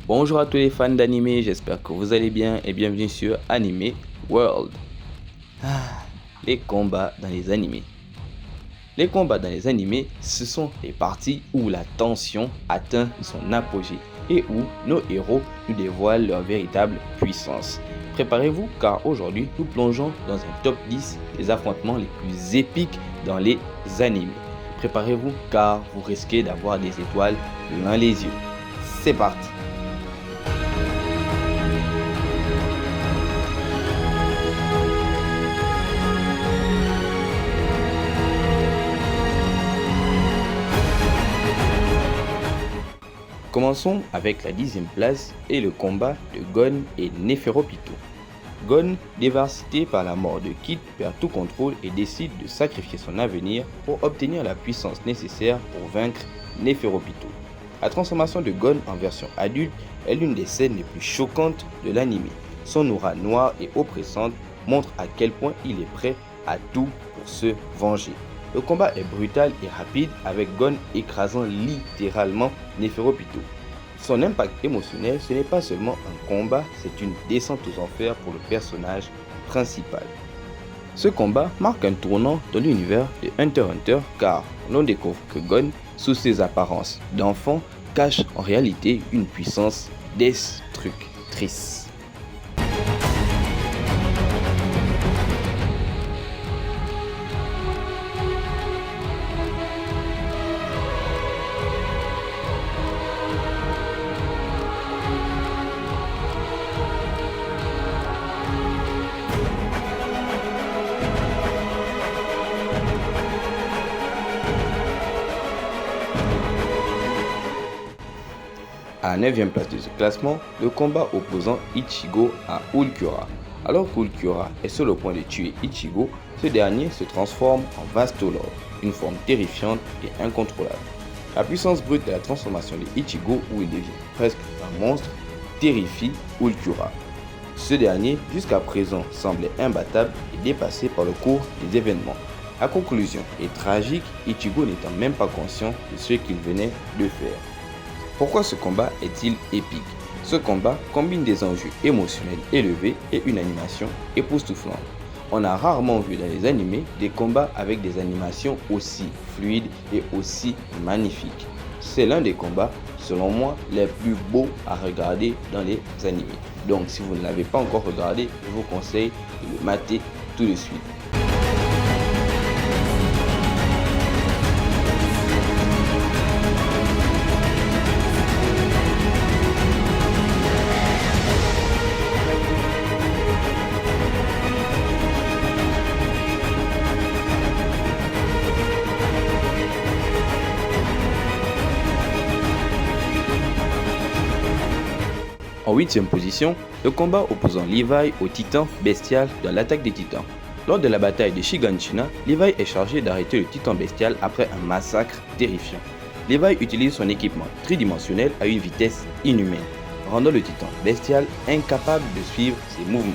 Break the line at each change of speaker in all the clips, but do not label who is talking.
Bonjour à tous les fans d'anime, j'espère que vous allez bien et bienvenue sur Anime World. Les combats dans les animés. Les combats dans les animés, ce sont les parties où la tension atteint son apogée et où nos héros nous dévoilent leur véritable puissance. Préparez-vous car aujourd'hui nous plongeons dans un top 10 des affrontements les plus épiques dans les animés. Préparez-vous car vous risquez d'avoir des étoiles plein les yeux. C'est parti! Commençons avec la 10e place et le combat de Gon et Neferopito. Gon, dévasté par la mort de Kid, perd tout contrôle et décide de sacrifier son avenir pour obtenir la puissance nécessaire pour vaincre Neferopito. La transformation de Gon en version adulte est l'une des scènes les plus choquantes de l'anime. Son aura noire et oppressante montre à quel point il est prêt à tout pour se venger. Le combat est brutal et rapide avec Gon écrasant littéralement Neferopito. Son impact émotionnel, ce n'est pas seulement un combat, c'est une descente aux enfers pour le personnage principal. Ce combat marque un tournant dans l'univers de Hunter x Hunter car l'on découvre que Gon, sous ses apparences d'enfant, cache en réalité une puissance destructrice. À la 9e place de ce classement, le combat opposant Ichigo à Ulquiorra. Alors qu'Ulquiorra est sur le point de tuer Ichigo, ce dernier se transforme en Vastolord, une forme terrifiante et incontrôlable. La puissance brute de la transformation de Ichigo, où il devient presque un monstre, terrifie Ulquiorra. Ce dernier, jusqu'à présent, semblait imbattable et dépassé par le cours des événements. La conclusion est tragique, Ichigo n'étant même pas conscient de ce qu'il venait de faire. Pourquoi ce combat est-il épique? Ce combat combine des enjeux émotionnels élevés et une animation époustouflante. On a rarement vu dans les animés des combats avec des animations aussi fluides et aussi magnifiques. C'est l'un des combats, selon moi, les plus beaux à regarder dans les animés. Donc si vous ne l'avez pas encore regardé, je vous conseille de le mater tout de suite. En 8e position, le combat opposant Levi au titan bestial dans l'attaque des titans. Lors de la bataille de Shiganshina, Levi est chargé d'arrêter le titan bestial après un massacre terrifiant. Levi utilise son équipement tridimensionnel à une vitesse inhumaine, rendant le titan bestial incapable de suivre ses mouvements.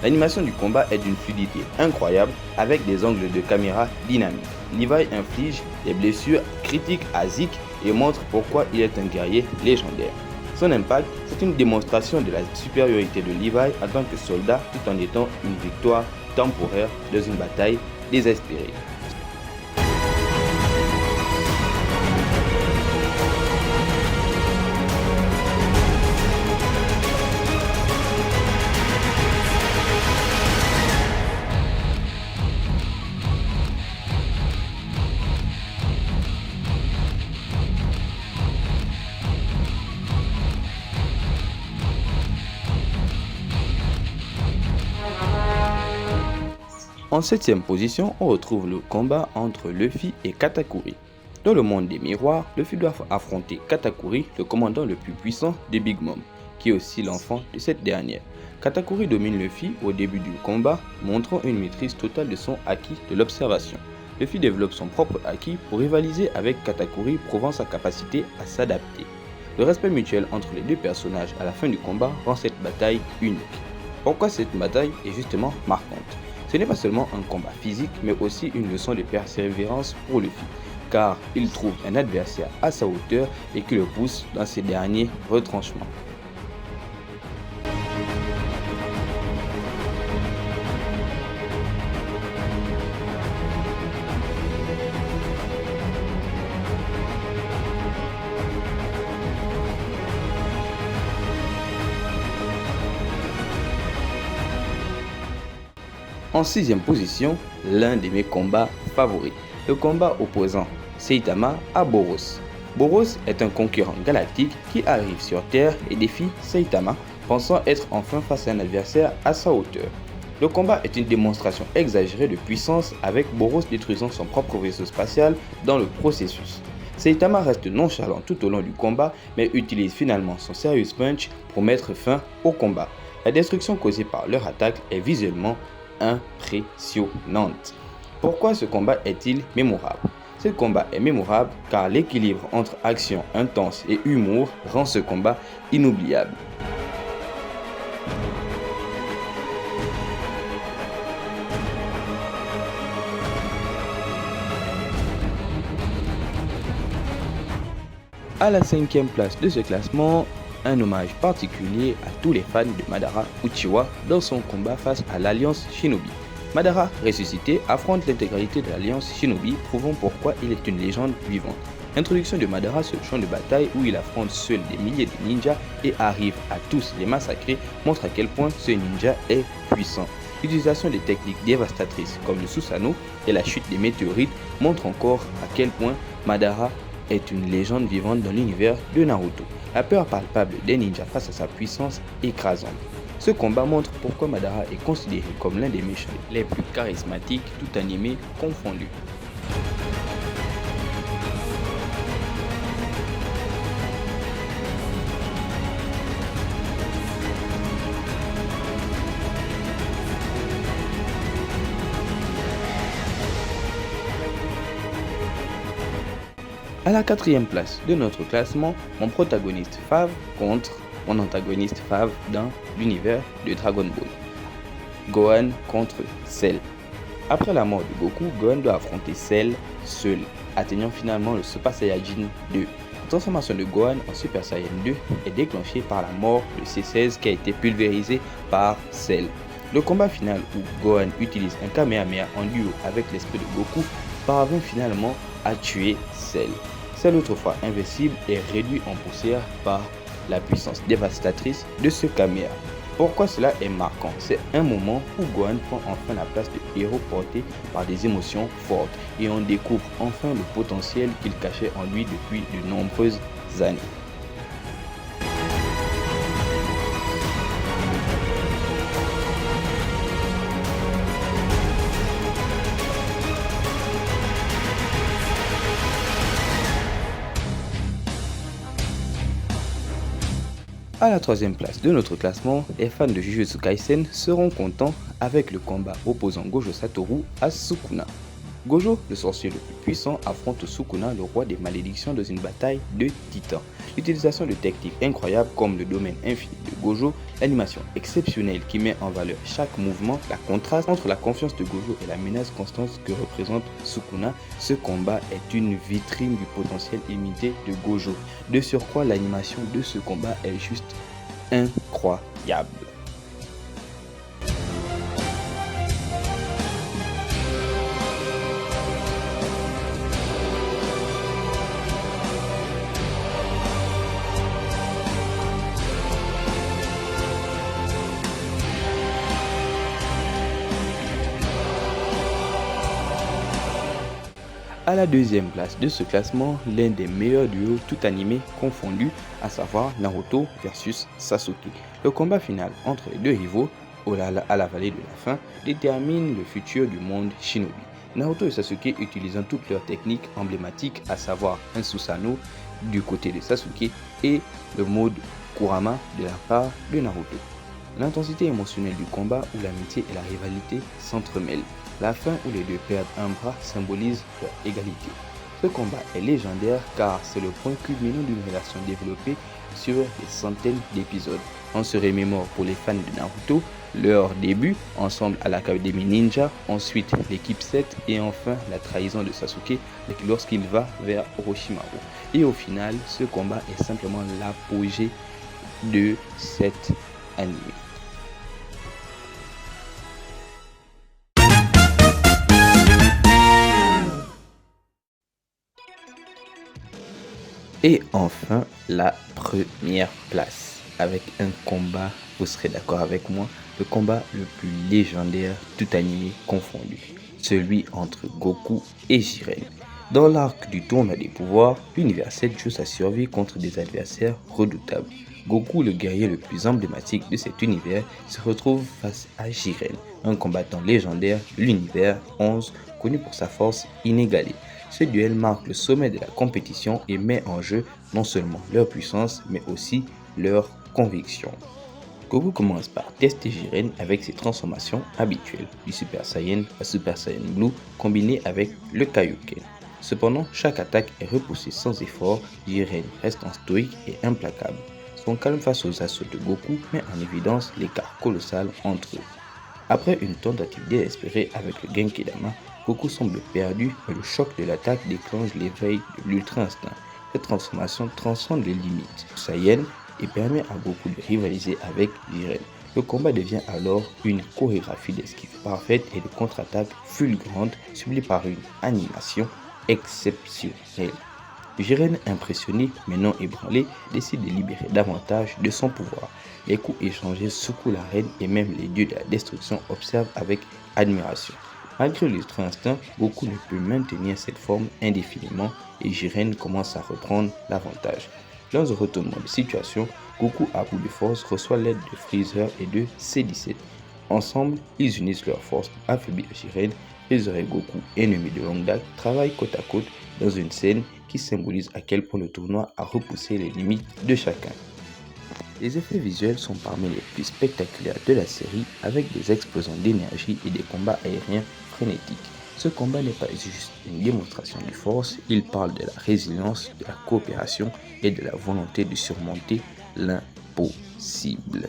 L'animation du combat est d'une fluidité incroyable avec des angles de caméra dynamiques. Levi inflige des blessures critiques à Zeke et montre pourquoi il est un guerrier légendaire. Son impact, c'est une démonstration de la supériorité de Levi en tant que soldat tout en étant une victoire temporaire dans une bataille désespérée. En 7e position, on retrouve le combat entre Luffy et Katakuri. Dans le monde des miroirs, Luffy doit affronter Katakuri, le commandant le plus puissant de Big Mom, qui est aussi l'enfant de cette dernière. Katakuri domine Luffy au début du combat, montrant une maîtrise totale de son acquis de l'observation. Luffy développe son propre acquis pour rivaliser avec Katakuri, prouvant sa capacité à s'adapter. Le respect mutuel entre les deux personnages à la fin du combat rend cette bataille unique. Pourquoi cette bataille est justement marquante? Ce n'est pas seulement un combat physique, mais aussi une leçon de persévérance pour Luffy, car il trouve un adversaire à sa hauteur et qui le pousse dans ses derniers retranchements. En 6e position, l'un de mes combats favoris, le combat opposant Saitama à Boros. Boros est un concurrent galactique qui arrive sur Terre et défie Saitama, pensant être enfin face à un adversaire à sa hauteur. Le combat est une démonstration exagérée de puissance avec Boros détruisant son propre vaisseau spatial dans le processus. Saitama reste nonchalant tout au long du combat mais utilise finalement son Serious Punch pour mettre fin au combat. La destruction causée par leur attaque est visuellement impressionnante. Pourquoi ce combat est-il mémorable ? Ce combat est mémorable car l'équilibre entre action intense et humour rend ce combat inoubliable. À la 5e place de ce classement, un hommage particulier à tous les fans de Madara Uchiwa dans son combat face à l'Alliance Shinobi. Madara, ressuscité, affronte l'intégralité de l'Alliance Shinobi, prouvant pourquoi il est une légende vivante. L'introduction de Madara sur le champ de bataille où il affronte seul des milliers de ninjas et arrive à tous les massacrer montre à quel point ce ninja est puissant. L'utilisation des techniques dévastatrices comme le Susanoo et la chute des météorites montre encore à quel point Madara est une légende vivante dans l'univers de Naruto. La peur palpable des ninjas face à sa puissance écrasante. Ce combat montre pourquoi Madara est considéré comme l'un des méchants les plus charismatiques, tout animés confondus. À la 4e place de notre classement, mon protagoniste Fave contre mon antagoniste Fave dans l'univers de Dragon Ball. Gohan contre Cell. Après la mort de Goku, Gohan doit affronter Cell seul, atteignant finalement le Super Saiyajin 2. La transformation de Gohan en Super Saiyan 2 est déclenchée par la mort de C16 qui a été pulvérisé par Cell. Le combat final où Gohan utilise un Kamehameha en duo avec l'esprit de Goku parvient finalement à tuer Cell. Cell, autrefois invincible, est réduit en poussière par la puissance dévastatrice de ce Kamehameha. Pourquoi cela est marquant? C'est un moment où Gohan prend enfin la place de héros porté par des émotions fortes et on découvre enfin le potentiel qu'il cachait en lui depuis de nombreuses années. À la 3e place de notre classement, les fans de Jujutsu Kaisen seront contents avec le combat opposant Gojo Satoru à Sukuna. Gojo, le sorcier le plus puissant, affronte Sukuna, le roi des malédictions, dans une bataille de titans. L'utilisation de techniques incroyables comme le domaine infini de Gojo, l'animation exceptionnelle qui met en valeur chaque mouvement, la contraste entre la confiance de Gojo et la menace constante que représente Sukuna, ce combat est une vitrine du potentiel illimité de Gojo. De surcroît, l'animation de ce combat est juste incroyable. À la 2e place de ce classement, l'un des meilleurs duos tout animés confondus, à savoir Naruto versus Sasuke. Le combat final entre les deux rivaux, à la vallée de la fin, détermine le futur du monde Shinobi. Naruto et Sasuke utilisant toutes leurs techniques emblématiques, à savoir un Susanoo du côté de Sasuke et le mode Kurama de la part de Naruto. L'intensité émotionnelle du combat où l'amitié et la rivalité s'entremêlent. La fin où les deux perdent un bras symbolise leur égalité. Ce combat est légendaire car c'est le point culminant d'une relation développée sur des centaines d'épisodes. On se remémore pour les fans de Naruto leur début ensemble à l'Académie Ninja, ensuite l'équipe 7 et enfin la trahison de Sasuke lorsqu'il va vers Orochimaru. Et au final, ce combat est simplement l'apogée de cet anime. Et enfin, la première place. avec un combat, vous serez d'accord avec moi, le combat le plus légendaire, tout animé confondu, celui entre Goku et Jiren. Dans l'arc du tournoi des pouvoirs, l'univers 7 joue sa survie contre des adversaires redoutables. Goku, le guerrier le plus emblématique de cet univers, se retrouve face à Jiren, un combattant légendaire de l'univers 11, connu pour sa force inégalée. Ce duel marque le sommet de la compétition et met en jeu non seulement leur puissance, mais aussi leur conviction. Goku commence par tester Jiren avec ses transformations habituelles, du Super Saiyan à Super Saiyan Blue combiné avec le Kaioken. Cependant, chaque attaque est repoussée sans effort, Jiren restant stoïque et implacable. Son calme face aux assauts de Goku met en évidence l'écart colossal entre eux. Après une tentative désespérée avec le Genki-Dama, Goku semble perdu et le choc de l'attaque déclenche l'éveil de l'Ultra Instinct. Cette transformation transcende les limites Saiyan et permet à Goku de rivaliser avec Jiren. Le combat devient alors une chorégraphie d'esquive parfaite et de contre-attaque fulgurante suivie par une animation exceptionnelle. Jiren, impressionné mais non ébranlé, décide de libérer davantage de son pouvoir. Les coups échangés secouent l'arène et même les dieux de la destruction observent avec admiration. Malgré l'ultra instinct, Goku ne peut maintenir cette forme indéfiniment et Jiren commence à reprendre l'avantage. Dans un retournement de situation, Goku à bout de force reçoit l'aide de Freezer et de C-17. Ensemble, ils unissent leurs forces pour affaiblir Jiren. Freezer et Goku, ennemis de longue date, travaillent côte à côte dans une scène qui symbolise à quel point le tournoi a repoussé les limites de chacun. Les effets visuels sont parmi les plus spectaculaires de la série avec des explosions d'énergie et des combats aériens frénétiques. Ce combat n'est pas juste une démonstration de force, il parle de la résilience, de la coopération et de la volonté de surmonter l'impossible.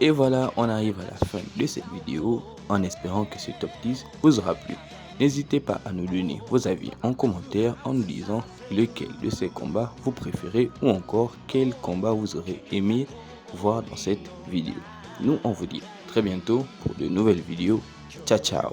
Et voilà, on arrive à la fin de cette vidéo en espérant que ce top 10 vous aura plu. N'hésitez pas à nous donner vos avis en commentaire en nous disant lequel de ces combats vous préférez ou encore quel combat vous aurez aimé voir dans cette vidéo. Nous, on vous dit très bientôt pour de nouvelles vidéos. Ciao, ciao.